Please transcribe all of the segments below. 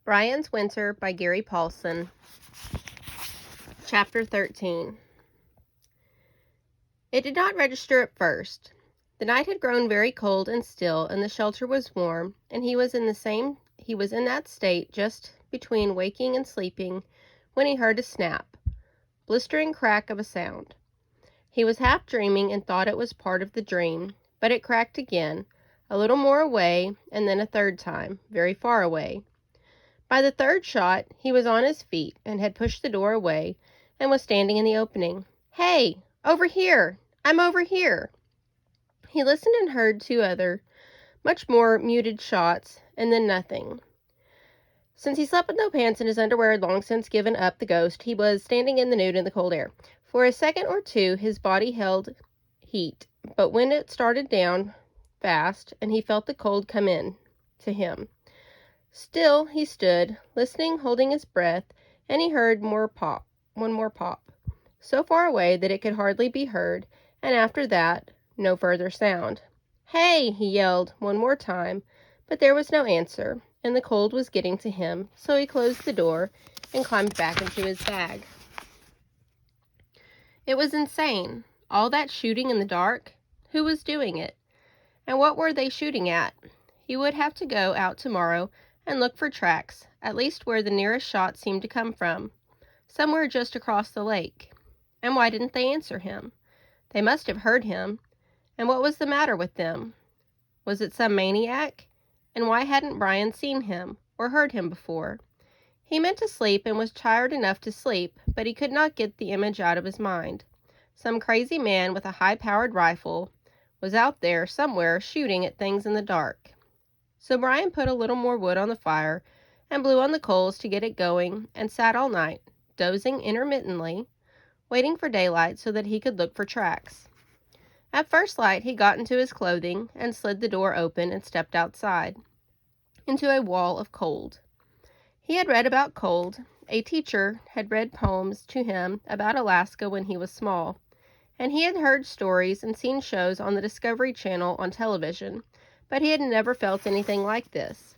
Brian's Winter by Gary Paulsen. Chapter 13. It did not register at first. The night had grown very cold and still, and the shelter was warm, and he was in that state just between waking and sleeping when he heard a snap, blistering crack of a sound. He was half dreaming and thought it was part of the dream, but it cracked again, a little more away, and then a third time, very far away. By the third shot, he was on his feet and had pushed the door away and was standing in the opening. "Hey! Over here! I'm over here!" He listened and heard two other, much more muted shots, and then nothing. Since he slept with no pants and his underwear had long since given up the ghost, he was standing in the nude in the cold air. For a second or two, his body held heat, but when it started down fast, and he felt the cold come in to him. Still he stood, listening, holding his breath, and he heard one more pop, so far away that it could hardly be heard, and after that, no further sound. "Hey!" he yelled one more time, but there was no answer, and the cold was getting to him, so he closed the door and climbed back into his bag. It was insane. All that shooting in the dark. Who was doing it? And what were they shooting at? He would have to go out tomorrow and look for tracks, at least where the nearest shot seemed to come from, somewhere just across the lake. And why didn't they answer him? They must have heard him. And what was the matter with them? Was it some maniac? And why hadn't Brian seen him or heard him before? He meant to sleep and was tired enough to sleep, but he could not get the image out of his mind. Some crazy man with a high-powered rifle was out there somewhere shooting at things in the dark. So Brian put a little more wood on the fire and blew on the coals to get it going and sat all night, dozing intermittently, waiting for daylight so that he could look for tracks. At first light, he got into his clothing and slid the door open and stepped outside, into a wall of cold. He had read about cold. A teacher had read poems to him about Alaska when he was small, and he had heard stories and seen shows on the Discovery Channel on television, but he had never felt anything like this.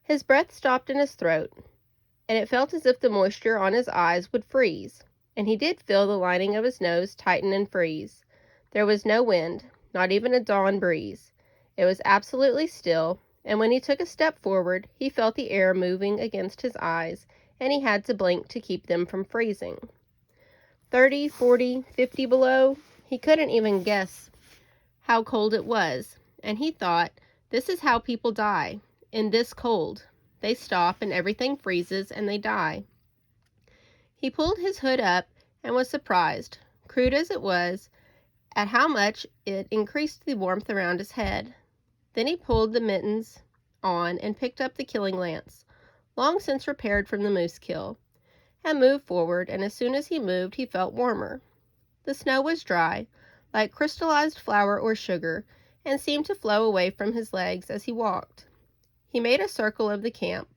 His breath stopped in his throat, and it felt as if the moisture on his eyes would freeze, and he did feel the lining of his nose tighten and freeze. There was no wind, not even a dawn breeze. It was absolutely still, and when he took a step forward, he felt the air moving against his eyes, and he had to blink to keep them from freezing. 30, 40, 50 below, he couldn't even guess how cold it was, and he thought, this is how people die, in this cold. They stop and everything freezes and they die. He pulled his hood up and was surprised, crude as it was, at how much it increased the warmth around his head. Then he pulled the mittens on and picked up the killing lance, long since repaired from the moose kill, and moved forward, and as soon as he moved, he felt warmer. The snow was dry, like crystallized flour or sugar, and seemed to flow away from his legs as he walked. He made a circle of the camp,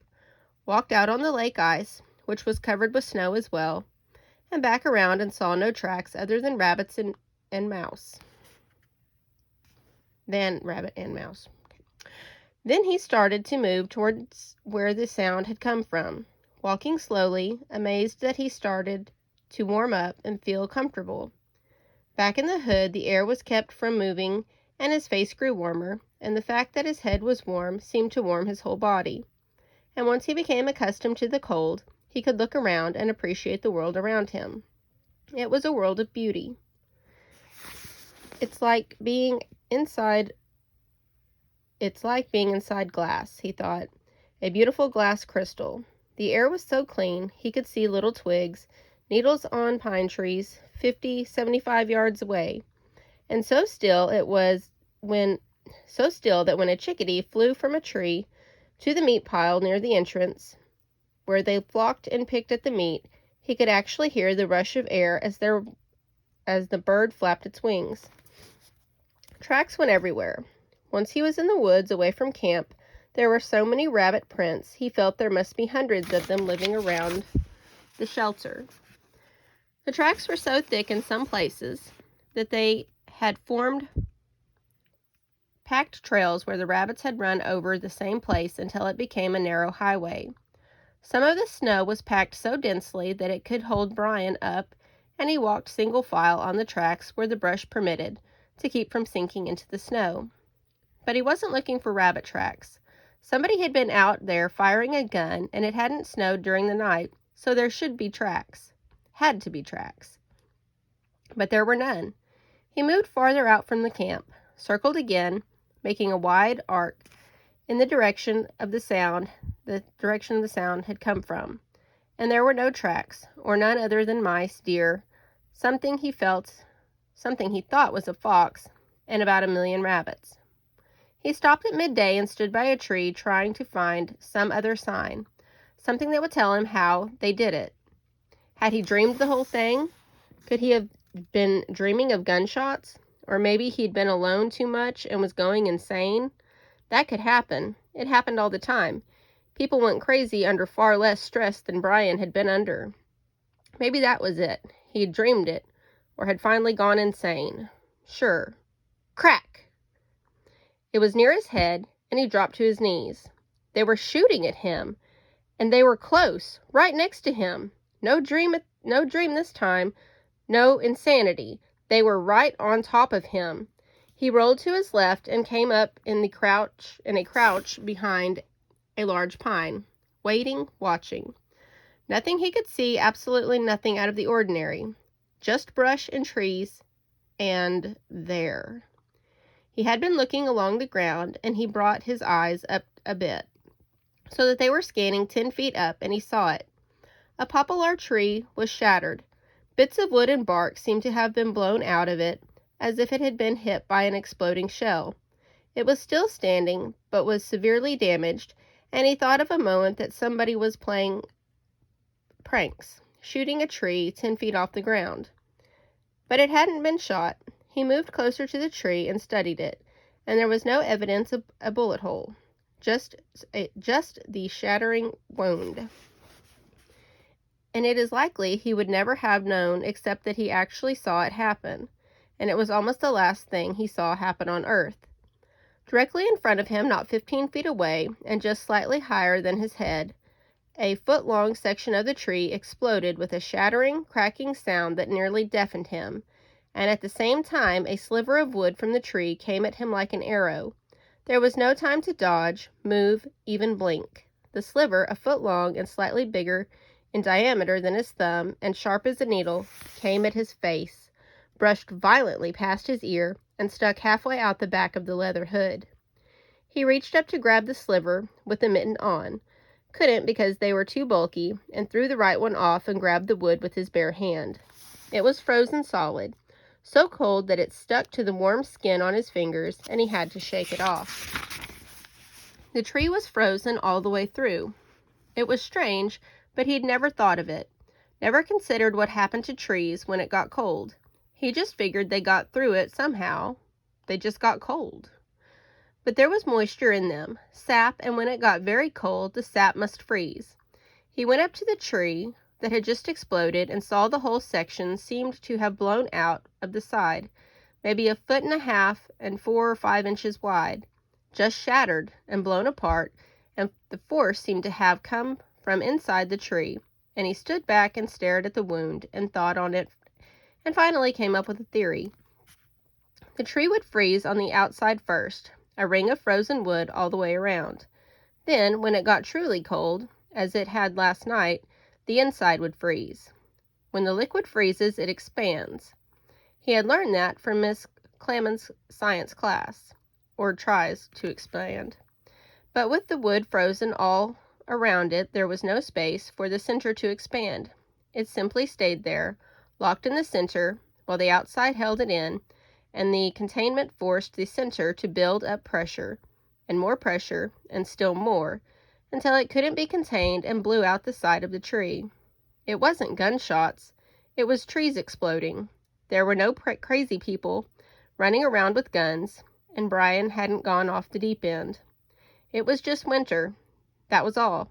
walked out on the lake ice, which was covered with snow as well, and back around and saw no tracks other than rabbit and mouse. Then he started to move towards where the sound had come from, walking slowly, amazed that he started to warm up and feel comfortable. Back in the hood, the air was kept from moving, and his face grew warmer, and the fact that his head was warm seemed to warm his whole body. And once he became accustomed to the cold, he could look around and appreciate the world around him. It was a world of beauty. It's like being inside glass, he thought. A beautiful glass crystal. The air was so clean, he could see little twigs, needles on pine trees, 50, 75 yards away. And so still that when a chickadee flew from a tree to the meat pile near the entrance, where they flocked and picked at the meat, he could actually hear the rush of air as the bird flapped its wings. Tracks went everywhere. Once he was in the woods away from camp, there were so many rabbit prints, he felt there must be hundreds of them living around the shelter. The tracks were so thick in some places that they had formed packed trails where the rabbits had run over the same place until it became a narrow highway. Some of the snow was packed so densely that it could hold Brian up, and he walked single file on the tracks where the brush permitted, to keep from sinking into the snow. But he wasn't looking for rabbit tracks. Somebody had been out there firing a gun, and it hadn't snowed during the night, so there should be tracks. Had to be tracks. But there were none. He moved farther out from the camp, circled again, making a wide arc in the direction the sound had come from, and there were no tracks, or none other than mice, deer, something he thought was a fox, and about 1,000,000 rabbits. He stopped at midday and stood by a tree trying to find some other sign, something that would tell him how they did it. Had he dreamed the whole thing? Could he have been dreaming of gunshots? Or maybe he'd been alone too much and was going insane? That could happen. It happened all the time. People went crazy under far less stress than Brian had been under. Maybe that was it. He had dreamed it, or had finally gone insane. Sure. Crack! It was near his head, and he dropped to his knees. They were shooting at him, and they were close, right next to him. No dream this time, no insanity. They were right on top of him. He rolled to his left and came up in a crouch behind a large pine, waiting, watching. Nothing he could see, absolutely nothing out of the ordinary. Just brush and trees, and there. He had been looking along the ground, and he brought his eyes up a bit, so that they were scanning 10 feet up, and he saw it. A poplar tree was shattered. Bits of wood and bark seemed to have been blown out of it, as if it had been hit by an exploding shell. It was still standing, but was severely damaged, and he thought of a moment that somebody was playing pranks, shooting a tree 10 feet off the ground. But it hadn't been shot. He moved closer to the tree and studied it, and there was no evidence of a bullet hole, just the shattering wound. And it is likely he would never have known except that he actually saw it happen, and it was almost the last thing he saw happen on Earth. Directly in front of him, not 15 feet away, and just slightly higher than his head, a foot-long section of the tree exploded with a shattering, cracking sound that nearly deafened him, and at the same time a sliver of wood from the tree came at him like an arrow. There was no time to dodge, move, even blink. The sliver, a foot long and slightly bigger in diameter than his thumb, and sharp as a needle, came at his face, brushed violently past his ear, and stuck halfway out the back of the leather hood. He reached up to grab the sliver with the mitten on, couldn't because they were too bulky, and threw the right one off and grabbed the wood with his bare hand. It was frozen solid, so cold that it stuck to the warm skin on his fingers, and he had to shake it off. The tree was frozen all the way through. It was strange, but he'd never thought of it, never considered what happened to trees when it got cold. He just figured they got through it somehow. They just got cold. But there was moisture in them, sap, and when it got very cold, the sap must freeze. He went up to the tree that had just exploded and saw the whole section seemed to have blown out of the side, maybe 1.5 feet and 4 or 5 inches wide, just shattered and blown apart, and the force seemed to have come from inside the tree, and he stood back and stared at the wound and thought on it, and finally came up with a theory. The tree would freeze on the outside first, a ring of frozen wood all the way around. Then, when it got truly cold, as it had last night, the inside would freeze. When the liquid freezes, it expands. He had learned that from Miss Claman's science class, or tries to expand. But with the wood frozen all around it, there was no space for the center to expand. It simply stayed there, locked in the center, while the outside held it in, and the containment forced the center to build up pressure, and still more, until it couldn't be contained and blew out the side of the tree. It wasn't gunshots. It was trees exploding. There were no crazy people running around with guns, and Brian hadn't gone off the deep end. It was just winter. That was all.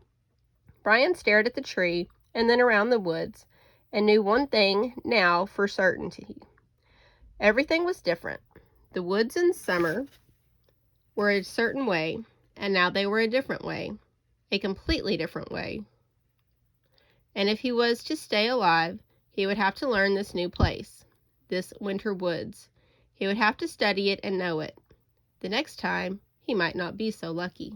Brian stared at the tree and then around the woods, and knew one thing now for certainty. Everything was different. The woods in summer were a certain way, and now they were a different way. A completely different way. And if he was to stay alive, he would have to learn this new place, this winter woods. He would have to study it and know it. The next time, he might not be so lucky.